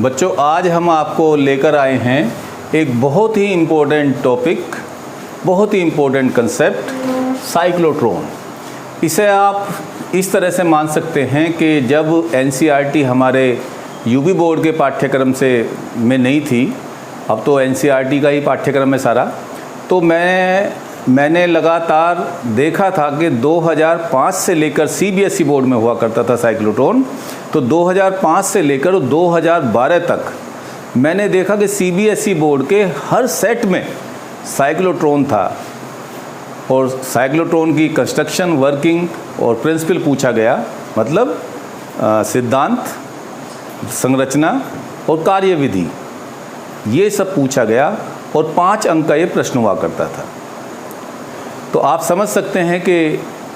बच्चों, आज हम आपको लेकर आए हैं एक बहुत ही इम्पोर्टेंट टॉपिक, बहुत ही इम्पोर्टेंट कंसेप्ट, साइक्लोट्रॉन। इसे आप इस तरह से मान सकते हैं कि जब एनसीईआरटी हमारे यूपी बोर्ड के पाठ्यक्रम में नहीं थी, अब तो एनसीईआरटी का ही पाठ्यक्रम है सारा, तो मैंने लगातार देखा था कि 2005 से लेकर सीबीएसई बोर्ड में हुआ करता था साइक्लोट्रॉन। तो 2005 से लेकर 2012 तक मैंने देखा कि सीबीएसई बोर्ड के हर सेट में साइक्लोट्रॉन था और साइक्लोट्रॉन की कंस्ट्रक्शन, वर्किंग और प्रिंसिपल पूछा गया, मतलब सिद्धांत, संरचना और कार्यविधि, ये सब पूछा गया और 5 अंक का ये प्रश्न हुआ करता था। तो आप समझ सकते हैं कि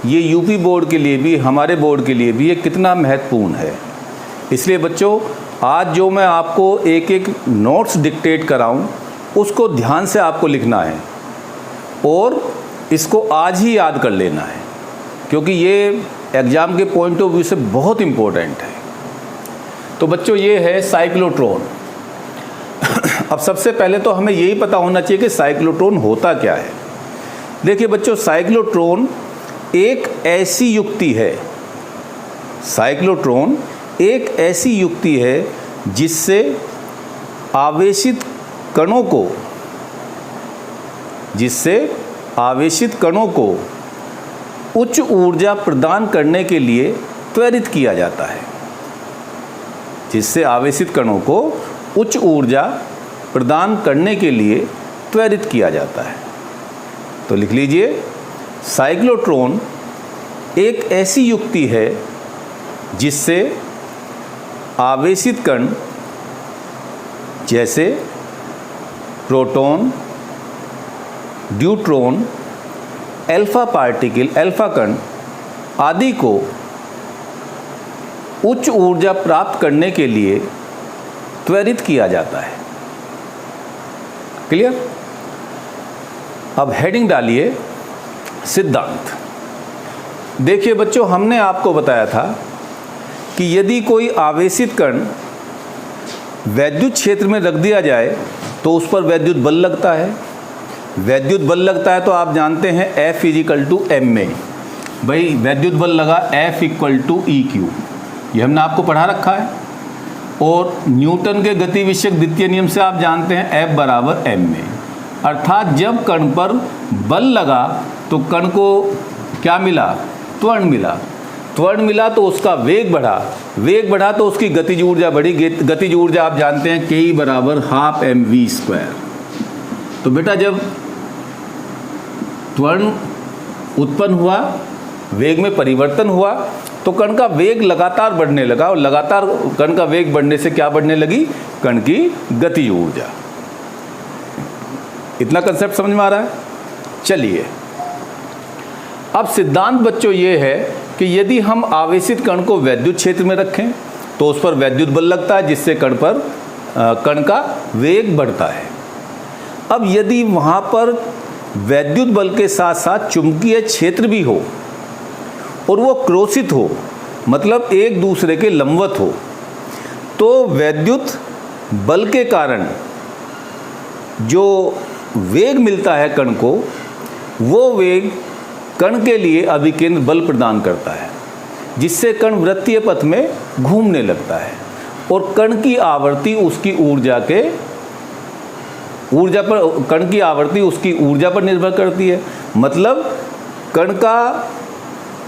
ये यूपी बोर्ड के लिए भी, हमारे बोर्ड के लिए भी ये कितना महत्वपूर्ण है। इसलिए बच्चों, आज जो मैं आपको एक एक नोट्स डिक्टेट कराऊं, उसको ध्यान से आपको लिखना है और इसको आज ही याद कर लेना है, क्योंकि ये एग्ज़ाम के पॉइंट ऑफ व्यू से बहुत इम्पोर्टेंट है। तो बच्चों, ये है साइक्लोट्रॉन। अब सबसे पहले तो हमें यही पता होना चाहिए कि साइक्लोट्रॉन होता क्या है। देखिए बच्चों, साइक्लोट्रॉन एक ऐसी युक्ति है, साइक्लोट्रॉन एक ऐसी युक्ति है जिससे आवेशित कणों को उच्च ऊर्जा प्रदान करने के लिए त्वरित किया जाता है। जिससे आवेशित कणों को उच्च ऊर्जा प्रदान करने के लिए त्वरित किया जाता है। तो लिख लीजिए, साइक्लोट्रॉन एक ऐसी युक्ति है जिससे आवेशित कण जैसे proton, neutron, alpha particle, alpha कण आदि को उच्च ऊर्जा प्राप्त करने के लिए त्वरित किया जाता है। क्लियर? अब हेडिंग डालिए, सिद्धांत। देखिए बच्चों, हमने आपको बताया था कि यदि कोई आवेशित कण वैद्युत क्षेत्र में रख दिया जाए तो उस पर वैद्युत बल लगता है। वैद्युत बल लगता है तो आप जानते हैं F = ma। भाई वैद्युत बल लगा F = EQ, ये हमने आपको पढ़ा रखा है। और न्यूटन के गति विषयक द्वितीय नियम से आप जानते हैं F = ma। अर्थात जब कण पर बल लगा तो कण को क्या मिला? त्वरण मिला। त्वरण मिला तो उसका वेग बढ़ा, वेग बढ़ा तो उसकी गतिज ऊर्जा बढ़ी। गतिज ऊर्जा आप जानते हैं K = ½ mv²। तो बेटा, जब त्वरण उत्पन्न हुआ, वेग में परिवर्तन हुआ, तो कण का वेग लगातार बढ़ने लगा और लगातार कण का वेग बढ़ने से क्या बढ़ने लगी? कण की गतिज ऊर्जा। इतना कंसेप्ट समझ में आ रहा है? चलिए, अब सिद्धांत बच्चों ये है कि यदि हम आवेशित कण को वैद्युत क्षेत्र में रखें तो उस पर वैद्युत बल लगता है, जिससे कण का वेग बढ़ता है। अब यदि वहाँ पर वैद्युत बल के साथ साथ चुंबकीय क्षेत्र भी हो और वो क्रोशित हो, मतलब एक दूसरे के लंबवत हो, तो वैद्युत बल के कारण जो वेग मिलता है कण को, वो वेग कण के लिए अभिकेंद्र बल प्रदान करता है, जिससे कण वृत्तीय पथ में घूमने लगता है और कण की आवृत्ति उसकी ऊर्जा पर निर्भर करती है। मतलब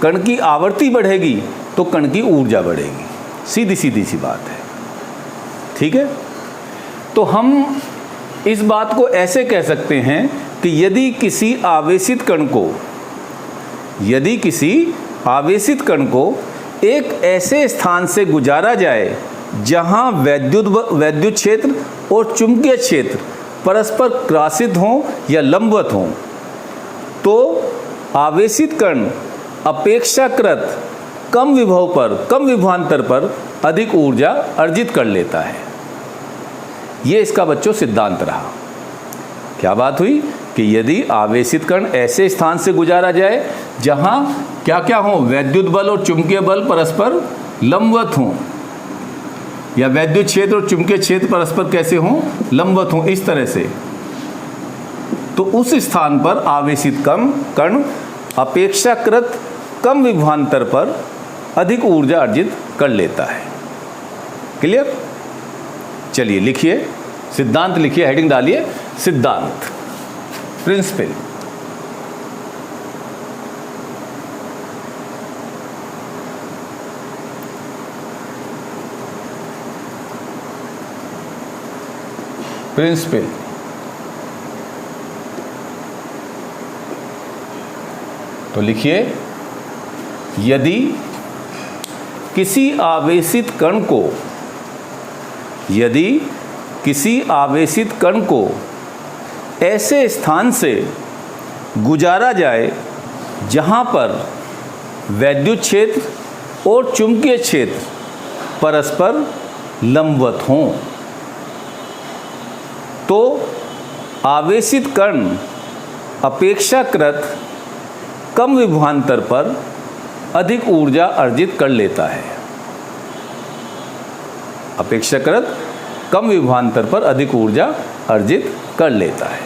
कण की आवृत्ति बढ़ेगी तो कण की ऊर्जा बढ़ेगी। सीधी सी बात है। ठीक है? तो हम इस बात को ऐसे कह सकते हैं कि यदि किसी आवेशित कण को एक ऐसे स्थान से गुजारा जाए जहां वैद्युत क्षेत्र और चुंबकीय क्षेत्र परस्पर क्रॉसित हों या लंबवत हों, तो आवेशित कण अपेक्षाकृत कम विभवांतर पर अधिक ऊर्जा अर्जित कर लेता है। ये इसका बच्चों सिद्धांत रहा। क्या बात हुई कि यदि आवेशित कण ऐसे स्थान से गुजारा जाए जहां क्या क्या हो, वैद्युत बल और चुंबकीय बल परस्पर लंबवत हों, या वैद्युत क्षेत्र और चुंबकीय क्षेत्र परस्पर कैसे हों, लंबवत हों, इस तरह से, तो उस स्थान पर आवेशित कण अपेक्षाकृत कम विभवांतर पर अधिक ऊर्जा अर्जित कर लेता है। क्लियर? चलिए लिखिए, सिद्धांत लिखिए, हेडिंग डालिए सिद्धांत, प्रिंसिपल। प्रिंसिपल तो लिखिए, यदि किसी आवेशित कण को ऐसे स्थान से गुजारा जाए जहां पर वैद्युत क्षेत्र और चुंबकीय क्षेत्र परस्पर लंबवत हों, तो आवेशित कण अपेक्षाकृत कम विभवांतर पर अधिक ऊर्जा अर्जित कर लेता है। अपेक्षाकृत कम विभवांतर पर अधिक ऊर्जा अर्जित कर लेता है।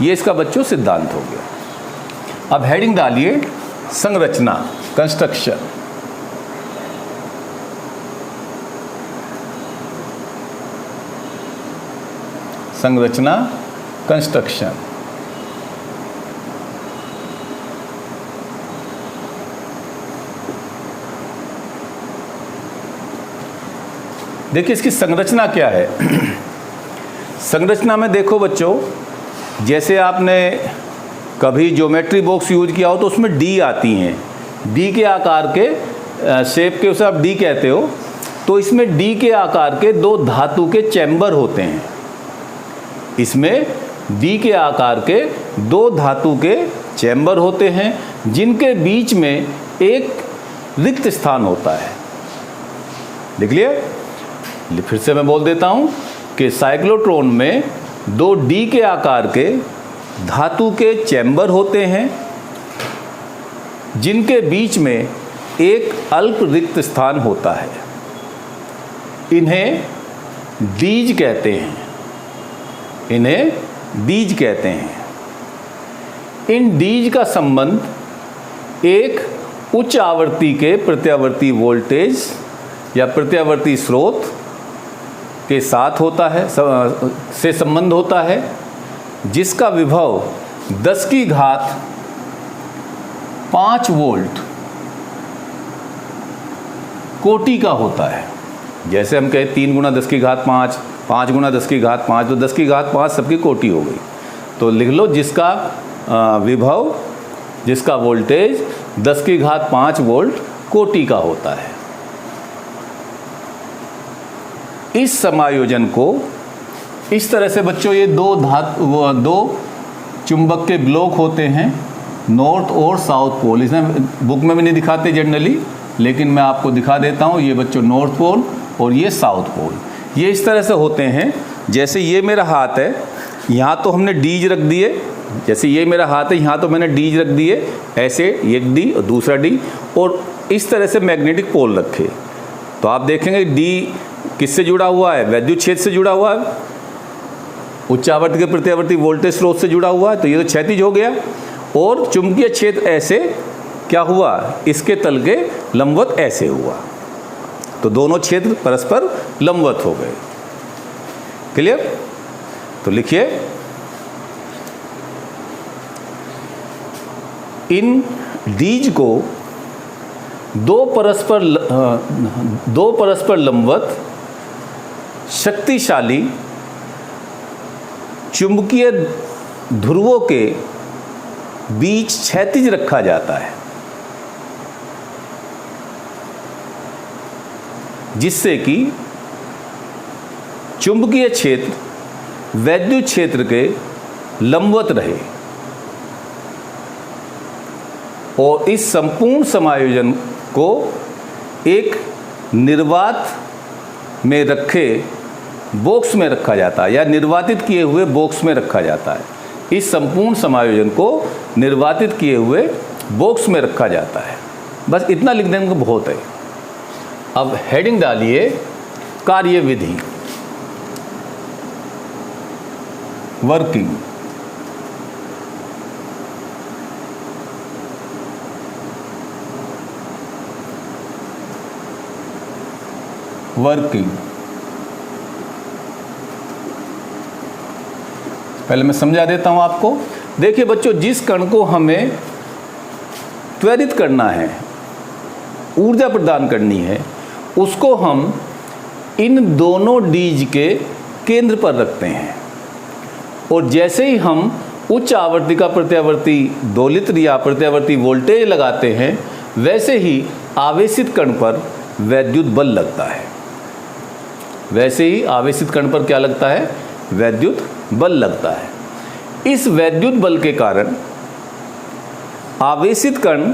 ये इसका बच्चों सिद्धांत हो गया। अब हेडिंग डालिए संरचना, कंस्ट्रक्शन। संरचना, कंस्ट्रक्शन। देखिए इसकी संरचना क्या है। संरचना में देखो बच्चों, जैसे आपने कभी ज्योमेट्री बॉक्स यूज किया हो तो उसमें डी आती हैं, डी के आकार के शेप के, उसे आप डी कहते हो। तो इसमें डी के आकार के दो धातु के चैम्बर होते हैं। इसमें डी के आकार के दो धातु के चैम्बर होते हैं, जिनके बीच में एक रिक्त स्थान होता है। देख लिया? फिर से मैं बोल देता हूं कि साइक्लोट्रॉन में दो डी के आकार के धातु के चैम्बर होते हैं, जिनके बीच में एक अल्प रिक्त स्थान होता है। इन्हें डीज कहते हैं। इन्हें डीज कहते हैं। इन डीज का संबंध एक उच्च आवृत्ति के प्रत्यावर्ती वोल्टेज या प्रत्यावर्ती स्रोत के साथ होता है, से संबंध होता है, जिसका विभव 10 की घात 5 वोल्ट कोटि का होता है। जैसे हम कहें 3 गुना 10 की घात 5, 5 गुना 10 की घात 5, तो 10 की घात 5 सबकी कोटि हो गई। तो लिख लो, जिसका विभव, जिसका वोल्टेज 10 की घात 5 वोल्ट कोटि का होता है। इस समायोजन को इस तरह से बच्चों, ये दो चुंबक के ब्लॉक होते हैं, नॉर्थ और साउथ पोल। इसमें बुक में भी नहीं दिखाते जनरली, लेकिन मैं आपको दिखा देता हूँ। ये बच्चों नॉर्थ पोल और ये साउथ पोल, ये इस तरह से होते हैं। जैसे ये मेरा हाथ है, यहाँ तो हमने डीज रख दिए। जैसे ये मेरा हाथ है, यहाँ तो मैंने डीज रख दिए, ऐसे एक डी और दूसरा डी, और इस तरह से मैग्नेटिक पोल रखे। तो आप देखेंगे डी किससे जुड़ा हुआ है? वैद्युत क्षेत्र से जुड़ा हुआ है, उच्च आवृत्ति के प्रत्यावर्ती वोल्टेज स्रोत से जुड़ा हुआ है। तो ये तो क्षैतिज हो गया। और चुंबकीय क्षेत्र ऐसे क्या हुआ? इसके तल के लंबवत ऐसे हुआ। तो दोनों क्षेत्र परस्पर लंबवत हो गए। क्लियर? तो लिखिए, इन डीज को दो परस्पर लंबवत शक्तिशाली चुंबकीय ध्रुवों के बीच क्षैतिज रखा जाता है, जिससे कि चुंबकीय क्षेत्र वैद्युत क्षेत्र के लंबवत रहे। और इस संपूर्ण समायोजन को एक निर्वात में रखे बॉक्स में रखा जाता है, या निर्वातित किए हुए बॉक्स में रखा जाता है। इस संपूर्ण समायोजन को निर्वातित किए हुए बॉक्स में रखा जाता है। बस इतना लिख देने को बहुत है। अब हेडिंग डालिए कार्यविधि, वर्किंग। वर्किंग पहले मैं समझा देता हूं आपको। देखिए बच्चों, जिस कण को हमें त्वरित करना है, ऊर्जा प्रदान करनी है, उसको हम इन दोनों डीज के केंद्र पर रखते हैं। और जैसे ही हम उच्च आवृत्ति का प्रत्यावर्ती दोलित या प्रत्यावर्ती वोल्टेज लगाते हैं, वैसे ही आवेशित कण पर वैद्युत बल लगता है। वैसे ही आवेशित कण पर क्या लगता है? वैद्युत बल लगता है। इस वैद्युत बल के कारण आवेशित कण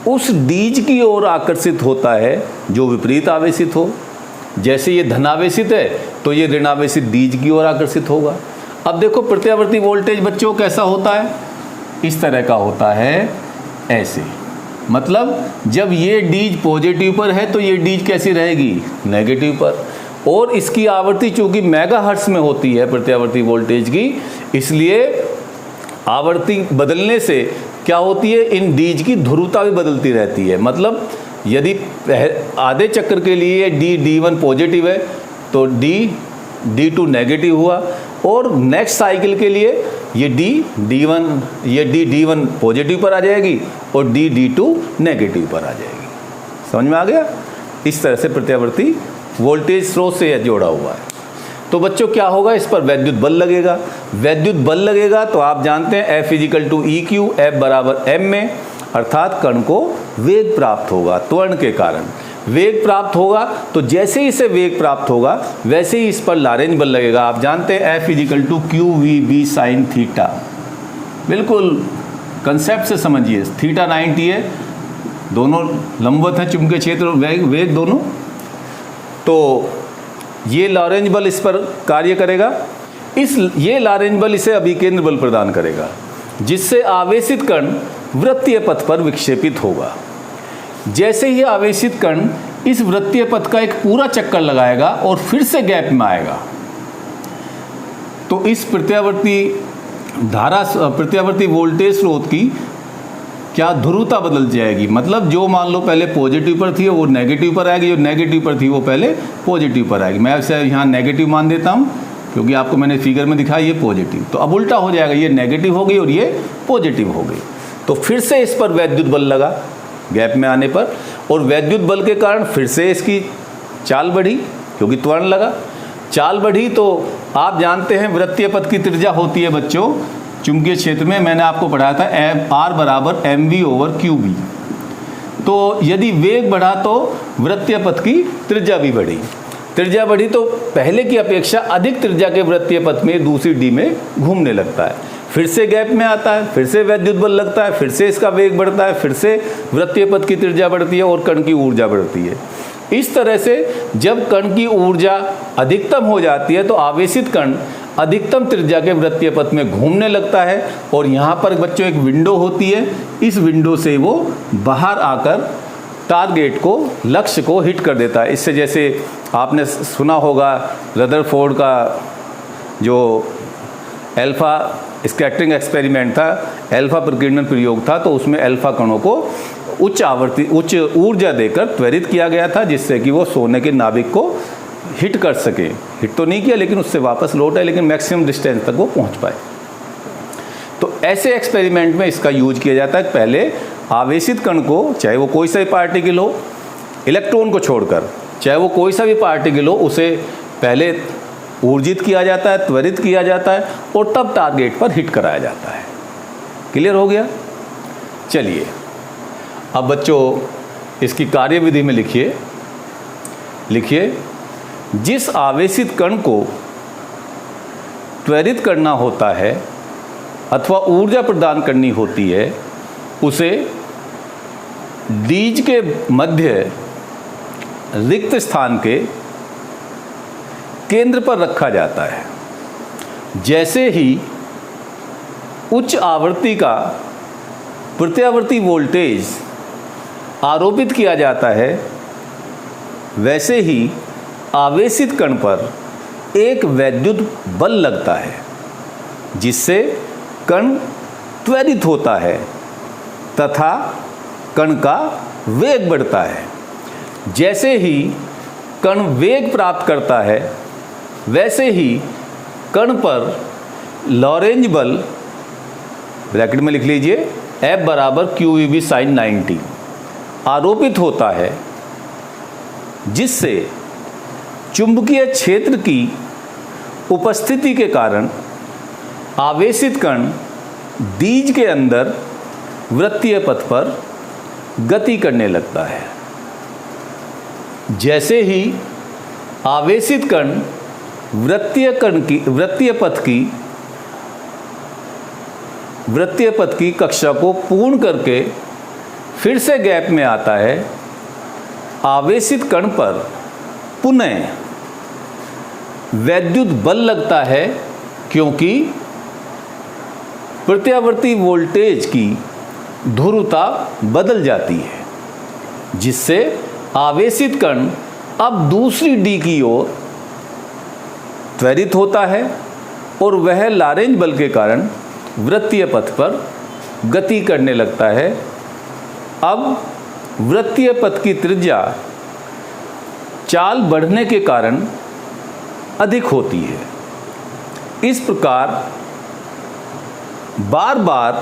उस डीज की ओर आकर्षित होता है जो विपरीत आवेशित हो। जैसे ये धनावेशित है तो ये ऋणावेशित डीज की ओर आकर्षित होगा। अब देखो प्रत्यावर्ती वोल्टेज बच्चों कैसा होता है? इस तरह का होता है, ऐसे। मतलब जब ये डीज पॉजिटिव पर है तो ये डीज कैसी रहेगी? नेगेटिव पर। और इसकी आवृत्ति चूंकि मेगाहर्ट्ज में होती है प्रत्यावर्ती वोल्टेज की, इसलिए आवृत्ति बदलने से क्या होती है? इन डीज की ध्रुवता भी बदलती रहती है। मतलब यदि आधे चक्र के लिए D1 पॉजिटिव है तो D2 नेगेटिव हुआ, और नेक्स्ट साइकिल के लिए ये D1 पॉजिटिव पर आ जाएगी और D2 नेगेटिव पर आ जाएगी। समझ में आ गया? इस तरह से प्रत्यावर्ती वोल्टेज स्रोत से यह जोड़ा हुआ है। तो बच्चों क्या होगा? इस पर वैद्युत बल लगेगा। वैद्युत बल लगेगा तो आप जानते हैं F = EQ, F बराबर m में, अर्थात कण को वेग प्राप्त होगा। त्वरण के कारण वेग प्राप्त होगा, तो जैसे ही इसे वेग प्राप्त होगा वैसे ही इस पर लॉरेंज बल लगेगा। आप जानते हैं F = QVB sin थीटा। बिल्कुल कंसेप्ट से समझिए। थीटा 90 है, दोनों लंबवत है, चुंबकीय क्षेत्र और वेग दोनों। तो ये लॉरेंज बल इस पर कार्य करेगा। ये लॉरेंज बल इसे अभिकेंद्र बल प्रदान करेगा, जिससे आवेशित कण वृत्तीय पथ पर विक्षेपित होगा। जैसे ही आवेशित कण इस वृत्तीय पथ का एक पूरा चक्कर लगाएगा और फिर से गैप में आएगा, तो इस प्रत्यावर्ती वोल्टेज स्रोत की क्या ध्रुवता बदल जाएगी। मतलब जो मान लो पहले पॉजिटिव पर थी वो नेगेटिव पर आएगी, जो नेगेटिव पर थी वो पहले पॉजिटिव पर आएगी। मैं इसे यहाँ नेगेटिव मान देता हूँ क्योंकि आपको मैंने फिगर में दिखाया ये पॉजिटिव। तो अब उल्टा हो जाएगा, ये नेगेटिव हो गई और ये पॉजिटिव हो गई। तो फिर से इस पर वैद्युत बल लगा गैप में आने पर, और वैद्युत बल के कारण फिर से इसकी चाल बढ़ी क्योंकि त्वरण लगा। चाल बढ़ी तो आप जानते हैं वृत्तीय पथ की त्रिज्या होती है बच्चों चुंबकीय क्षेत्र में, मैंने आपको पढ़ाया था R बराबर mv/qb। तो यदि वेग बढ़ा तो वृत्तीय पथ की त्रिज्या भी बढ़ी। त्रिज्या बढ़ी तो पहले की अपेक्षा अधिक त्रिज्या के वृत्तीय पथ में दूसरी डी में घूमने लगता है, फिर से गैप में आता है, फिर से वैद्युत बल लगता है, फिर से इसका वेग बढ़ता है, फिर से वृत्तीय पथ की त्रिज्या बढ़ती है और कण की ऊर्जा बढ़ती है। इस तरह से जब कण की ऊर्जा अधिकतम हो जाती है तो आवेशित कण अधिकतम त्रिज्या के वृत्तीय पथ में घूमने लगता है, और यहाँ पर बच्चों एक विंडो होती है, इस विंडो से वो बाहर आकर टारगेट को, लक्ष्य को हिट कर देता है। इससे जैसे आपने सुना होगा रदरफोर्ड का जो अल्फा स्कैटरिंग एक्सपेरिमेंट था, अल्फा प्रकीर्णन प्रयोग था, तो उसमें अल्फा कणों को उच्च ऊर्जा देकर त्वरित किया गया था, जिससे कि वो सोने के नाभिक को हिट कर सके। हिट तो नहीं किया लेकिन उससे वापस लौट आए, लेकिन मैक्सिमम डिस्टेंस तक वो पहुंच पाए। तो ऐसे एक्सपेरिमेंट में इसका यूज किया जाता है। पहले आवेशित कण को, चाहे वो कोई सा भी पार्टिकल हो, इलेक्ट्रॉन को छोड़कर चाहे वो कोई सा भी पार्टिकल हो, उसे पहले ऊर्जित किया जाता है, त्वरित किया जाता है, और तब टारगेट पर हिट कराया जाता है। क्लियर हो गया? चलिए अब बच्चों इसकी कार्यविधि में लिखिए जिस आवेशित कण को त्वरित करना होता है अथवा ऊर्जा प्रदान करनी होती है, उसे डीज के मध्य रिक्त स्थान के केंद्र पर रखा जाता है। जैसे ही उच्च आवृत्ति का प्रत्यावर्ती वोल्टेज आरोपित किया जाता है, वैसे ही आवेशित कण पर एक वैद्युत बल लगता है जिससे कण त्वरित होता है तथा कण का वेग बढ़ता है। जैसे ही कण वेग प्राप्त करता है वैसे ही कण पर लॉरेंज बल, ब्रैकेट में लिख लीजिए, F बराबर QEB sin 90 आरोपित होता है, जिससे चुंबकीय क्षेत्र की उपस्थिति के कारण आवेशित कण दीज के अंदर वृत्तीय पथ पर गति करने लगता है। जैसे ही आवेशित कण वृत्तीय पथ की कक्षा को पूर्ण करके फिर से गैप में आता है, आवेशित कण पर पुनः वैद्युत बल लगता है, क्योंकि प्रत्यावर्ती वोल्टेज की ध्रुवता बदल जाती है, जिससे आवेशित कण अब दूसरी डी की ओर त्वरित होता है और वह लॉरेंज बल के कारण वृत्तीय पथ पर गति करने लगता है। अब वृत्तीय पथ की त्रिज्या चाल बढ़ने के कारण अधिक होती है। इस प्रकार बार बार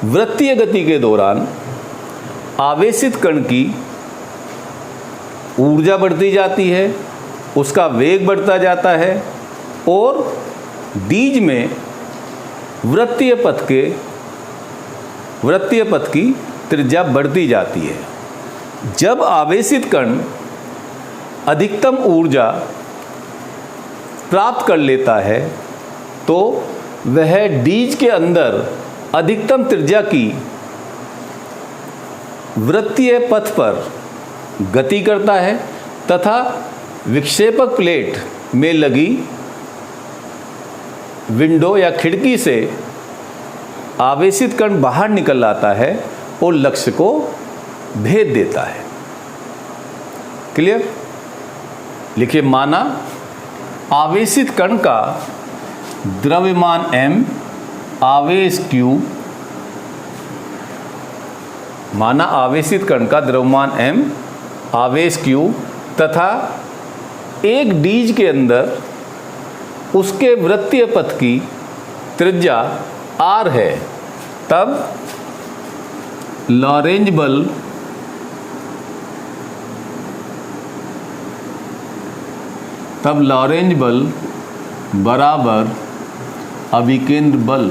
वृत्तीय गति के दौरान आवेशित कण की ऊर्जा बढ़ती जाती है, उसका वेग बढ़ता जाता है और दीज में वृत्तीय पथ की त्रिज्या बढ़ती जाती है। जब आवेशित कण अधिकतम ऊर्जा प्राप्त कर लेता है तो वह डीज के अंदर अधिकतम त्रिज्या की वृत्तीय पथ पर गति करता है तथा विक्षेपक प्लेट में लगी विंडो या खिड़की से आवेशित कण बाहर निकल आता है और लक्ष्य को भेद देता है। क्लियर? लिखिए, माना आवेशित कण का द्रव्यमान m, आवेश q, माना आवेशित कण का द्रव्यमान m, आवेश q तथा एक डीज के अंदर उसके वृत्तीय पथ की त्रिज्या r है, तब लॉरेंज बल बराबर अभिकेंद्र बल,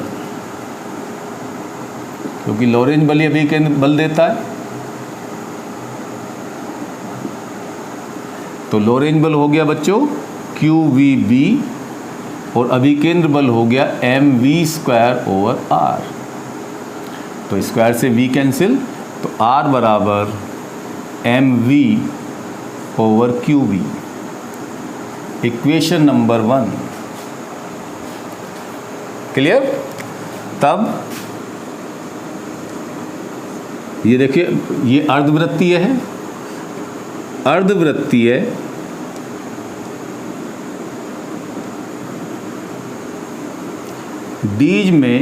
क्योंकि लॉरेंज बल ही अभिकेंद्र बल देता है, तो लॉरेंज बल हो गया बच्चों QVB और अभिकेंद्र बल हो गया mv²/r। तो स्क्वायर से v कैंसिल, तो r बराबर mv/qv, इक्वेशन नंबर 1। क्लियर? तब ये देखिए, ये अर्धवृत्तीय है, अर्धवृत्तीय डीज में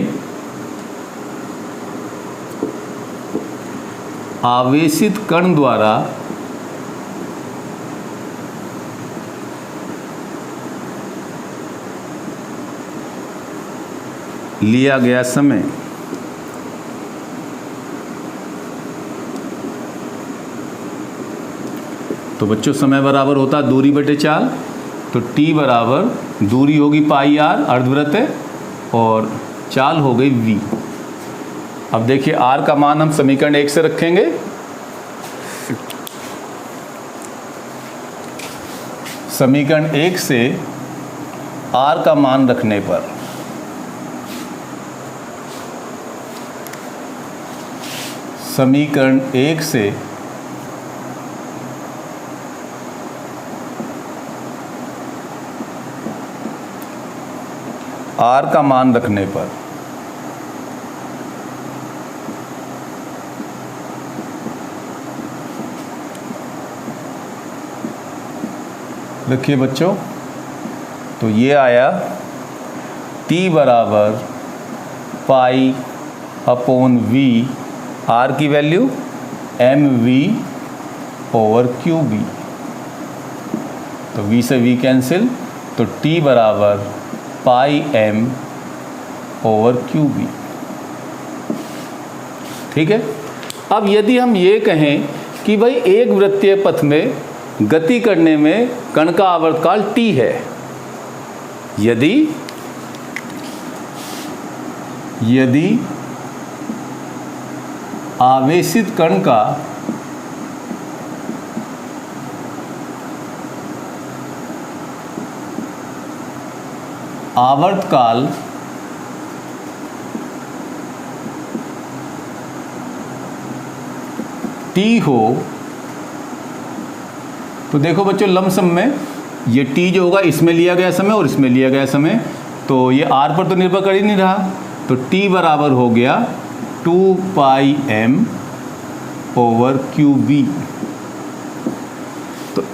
आवेशित कण द्वारा लिया गया समय तो बच्चों समय बराबर होता है दूरी बटे चाल, तो t बराबर दूरी होगी पाई r अर्धवृत्त है और चाल हो गई v। अब देखिए r का मान हम समीकरण 1 से रखेंगे। समीकरण 1 से r का मान रखने पर समीकरण 1 से r का मान रखने पर देखिए बच्चों, तो ये आया T बराबर पाई अपॉन V, R की वैल्यू mv ओवर QB। तो V से V कैंसिल, तो T बराबर पाई m ओवर QB। ठीक है। अब यदि हम ये कहें कि भाई एक वृत्तीय पथ में गति करने में कण का आवर्तकाल T है, यदि आवेशित कण का आवर्तकाल T हो, तो देखो बच्चों लमसम में ये T जो होगा इसमें लिया गया समय और इसमें लिया गया समय, तो ये R पर तो निर्भर कर ही नहीं रहा, तो T बराबर हो गया 2 पाई m ओवर QB। तो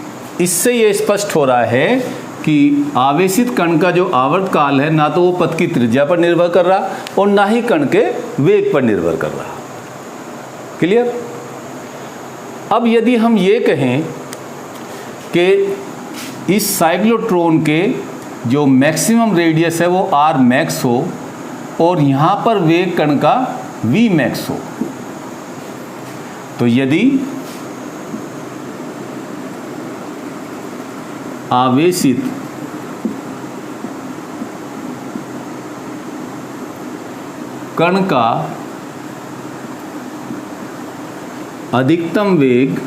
इससे ये स्पष्ट हो रहा है कि आवेशित कण का जो आवर्तकाल है ना तो वो पथ की त्रिज्या पर निर्भर कर रहा और ना ही कण के वेग पर निर्भर कर रहा। क्लियर। अब यदि हम ये कहें कि इस साइक्लोट्रॉन के जो मैक्सिमम रेडियस है वो r मैक्स हो और यहाँ पर वेग कण का v मैक्स हो, तो यदि आवेशित कण का अधिकतम वेग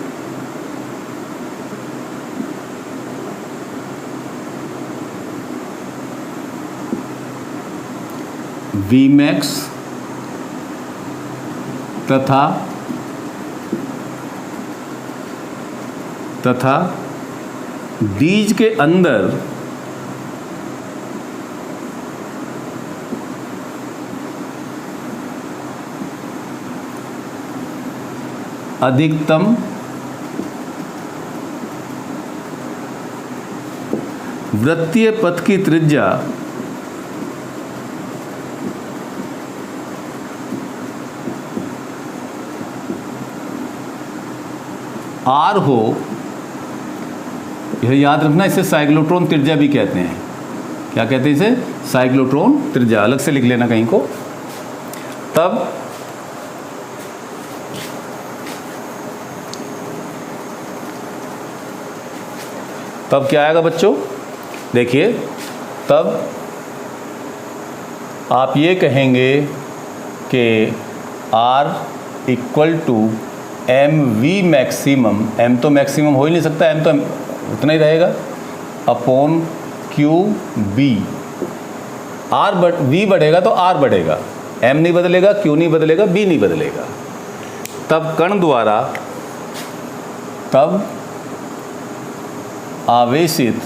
Vmax तथा बीज के अंदर अधिकतम वृत्तीय पथ की त्रिज्या R हो, यह याद रखना, इसे साइक्लोट्रॉन त्रिज्या भी कहते हैं। क्या कहते हैं इसे? साइक्लोट्रॉन त्रिज्या, अलग से लिख लेना कहीं को। तब क्या आएगा बच्चों? देखिए, तब आप ये कहेंगे कि R equal to m v maximum, m तो मैक्सिमम हो ही नहीं सकता, m तो उतना ही रहेगा, अपॉन क्यू बी। v बढ़ेगा तो r बढ़ेगा, m नहीं बदलेगा, q नहीं बदलेगा, b नहीं बदलेगा। तब कण द्वारा, तब आवेशित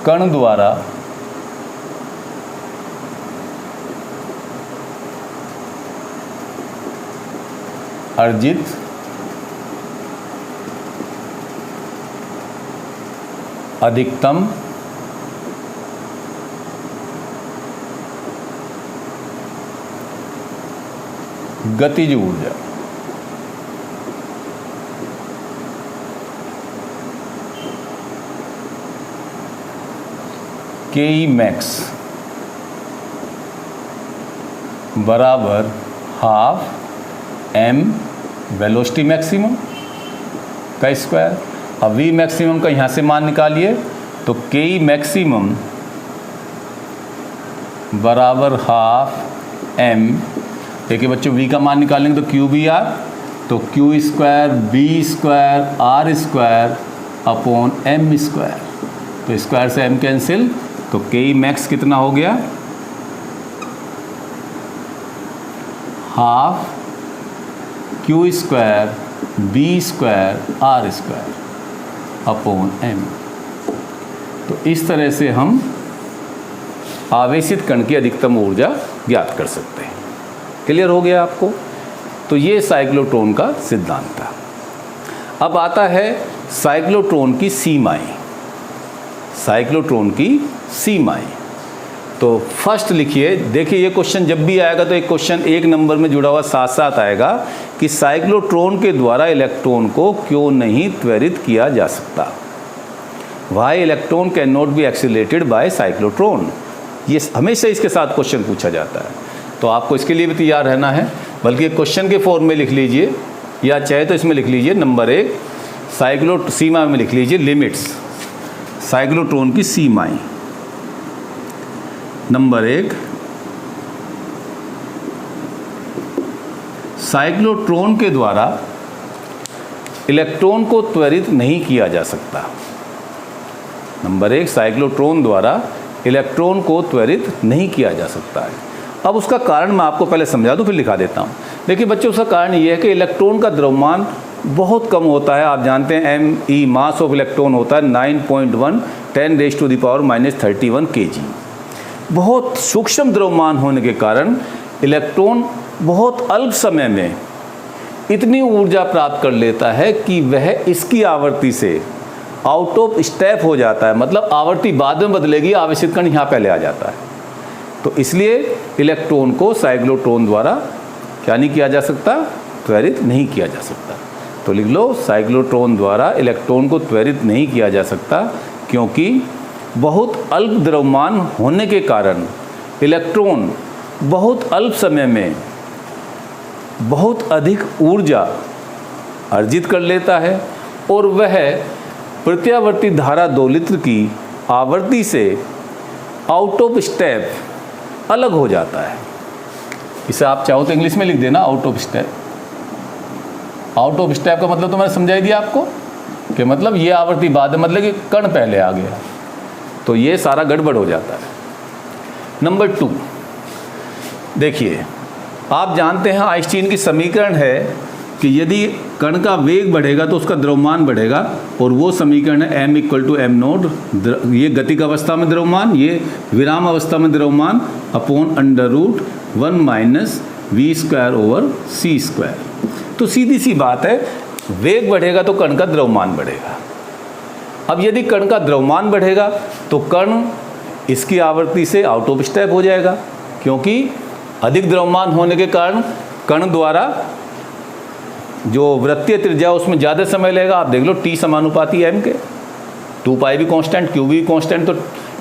कण द्वारा अर्जित अधिकतम गतिज ऊर्जा Ke max बराबर हाफ m वेलोसिटी मैक्सिमम का स्क्वायर। अब v मैक्सिमम का यहाँ से मान निकालिए, तो Ke मैक्सिमम बराबर हाफ m। देखिए बच्चों, v का मान निकालेंगे तो QBR, तो Q square B square R square upon m square. तो स्क्वायर से m कैंसिल, तो Ke मैक्स कितना हो गया? Half Q square B square R square upon m। तो इस तरह से हम आवेशित कण की अधिकतम ऊर्जा ज्ञात कर सकते हैं। क्लियर हो गया आपको? तो ये साइक्लोट्रॉन का सिद्धांत था। अब आता है साइक्लोट्रॉन की सीमाएं। साइक्लोट्रॉन की सीमाएं, तो फर्स्ट लिखिए, देखिए ये क्वेश्चन जब भी आएगा तो एक क्वेश्चन एक नंबर में जुड़ा हुआ साथ साथ आएगा कि साइक्लोट्रॉन के द्वारा इलेक्ट्रॉन को क्यों नहीं त्वरित किया जा सकता। Why electron can not be accelerated by cyclotron. ये हमेशा इसके साथ क्वेश्चन पूछा जाता है, तो आपको इसके लिए भी तैयार रहना है, बल्कि क्वेश्चन के फॉर्म में लिख लीजिए, या चाहे तो इसमें लिख लीजिए नंबर 1 सीमा में लिख लीजिए लिमिट्स, साइक्लोट्रॉन की सीमाएं। नंबर 1, साइक्लोट्रॉन के द्वारा इलेक्ट्रॉन को त्वरित नहीं किया जा सकता। नंबर 1, साइक्लोट्रॉन द्वारा इलेक्ट्रॉन को त्वरित नहीं किया जा सकता है। अब उसका कारण मैं आपको पहले समझा दूं, फिर लिखा देता हूँ। देखिए बच्चों, उसका कारण ये है कि इलेक्ट्रॉन का द्रव्यमान बहुत कम होता है। आप जानते हैं ME मास ऑफ इलेक्ट्रॉन होता है 9.1 10⁻³ kg। बहुत सूक्ष्म द्रव्यमान होने के कारण इलेक्ट्रॉन बहुत अल्प समय में इतनी ऊर्जा प्राप्त कर लेता है कि वह इसकी आवर्ती से आउट ऑफ स्टेप हो जाता है। मतलब आवर्ती बाद में बदलेगी, आवेशित कण यहाँ पहले आ जाता है। तो इसलिए इलेक्ट्रॉन को साइक्लोट्रॉन द्वारा क्या नहीं किया जा सकता, त्वरित नहीं किया जा सकता। तो लिख लो, साइक्लोट्रॉन द्वारा इलेक्ट्रॉन को त्वरित नहीं किया जा सकता क्योंकि बहुत अल्प द्रव्यमान होने के कारण इलेक्ट्रॉन बहुत अल्प समय में बहुत अधिक ऊर्जा अर्जित कर लेता है और वह प्रत्यावर्ती धारा 2 लीटर की आवर्ती से आउट ऑफ स्टेप अलग हो जाता है। इसे आप चाहो तो इंग्लिश में लिख देना, out of step. Out of step का मतलब तो मैंने समझाई दिया आपको कि मतलब ये आवर्ती बाद में, मतलब कि कण पहले आ गया, तो ये सारा गड़बड़ हो जाता है। नंबर 2, देखिए आप जानते हैं आइंस्टीन की समीकरण है कि यदि कण का वेग बढ़ेगा तो उसका द्रव्यमान बढ़ेगा, और वो समीकरण है m = m0। ये गतिक अवस्था में द्रव्यमान, ये विराम अवस्था में द्रव्यमान अपॉन √1 - v²/c²। तो सीधी सी बात है, वेग बढ़ेगा तो कण का द्रव्यमान बढ़ेगा। अब यदि कण का द्रव्यमान बढ़ेगा तो कण इसकी आवर्ती से आउट ऑफ स्टेप हो जाएगा, क्योंकि अधिक द्रव्यमान होने के कारण कण द्वारा जो वृत्तीय त्रिज्या उसमें ज़्यादा समय लगेगा। आप देख लो T समानुपाती m के, 2π भी कांस्टेंट, Q भी कांस्टेंट, तो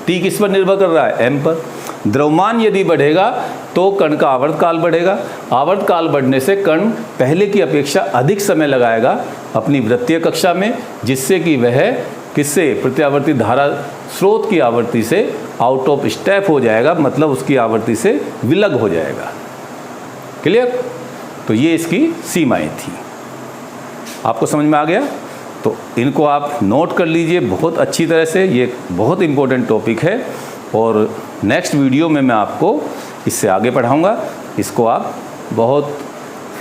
T किस पर निर्भर कर रहा है, m पर। द्रव्यमान यदि बढ़ेगा तो कण का आवर्तकाल बढ़ेगा। आवर्तकाल बढ़ने से कण पहले की अपेक्षा अधिक समय लगाएगा अपनी वृत्तीय कक्षा में, जिससे कि वह किससे, प्रत्यावर्ती धारा स्रोत की आवर्ती से आउट ऑफ स्टेप हो जाएगा, मतलब उसकी आवर्ती से विलग हो जाएगा। क्लियर? तो ये इसकी सीमाएं थी। आपको समझ में आ गया? तो इनको आप नोट कर लीजिए बहुत अच्छी तरह से, ये बहुत इम्पोर्टेंट टॉपिक है और नेक्स्ट वीडियो में मैं आपको इससे आगे पढ़ाऊंगा। इसको आप बहुत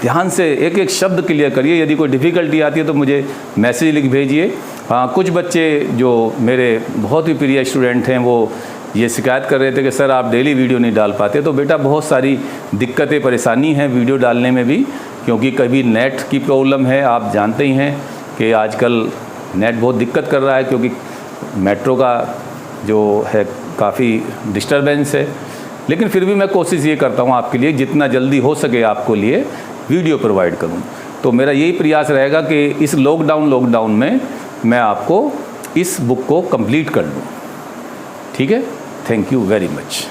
ध्यान से एक एक शब्द क्लियर करिए। यदि कोई डिफ़िकल्टी आती है तो मुझे मैसेज लिख भेजिए। हाँ, कुछ बच्चे जो मेरे बहुत ही प्रिय स्टूडेंट हैं वो ये शिकायत कर रहे थे कि सर आप डेली वीडियो नहीं डाल पाते। तो बेटा बहुत सारी दिक्कतें परेशानी हैं वीडियो डालने में भी, क्योंकि कभी नेट की प्रॉब्लम है, आप जानते ही हैं कि आजकल नेट बहुत दिक्कत कर रहा है, क्योंकि मेट्रो का जो है काफ़ी डिस्टरबेंस है। लेकिन फिर भी मैं कोशिश ये करता हूँ आपके लिए जितना जल्दी हो सके आपको लिए वीडियो प्रोवाइड करूँ। तो मेरा यही प्रयास रहेगा कि इस लॉकडाउन में मैं आपको इस बुक को कंप्लीट कर लूँ। ठीक है? Thank you very much.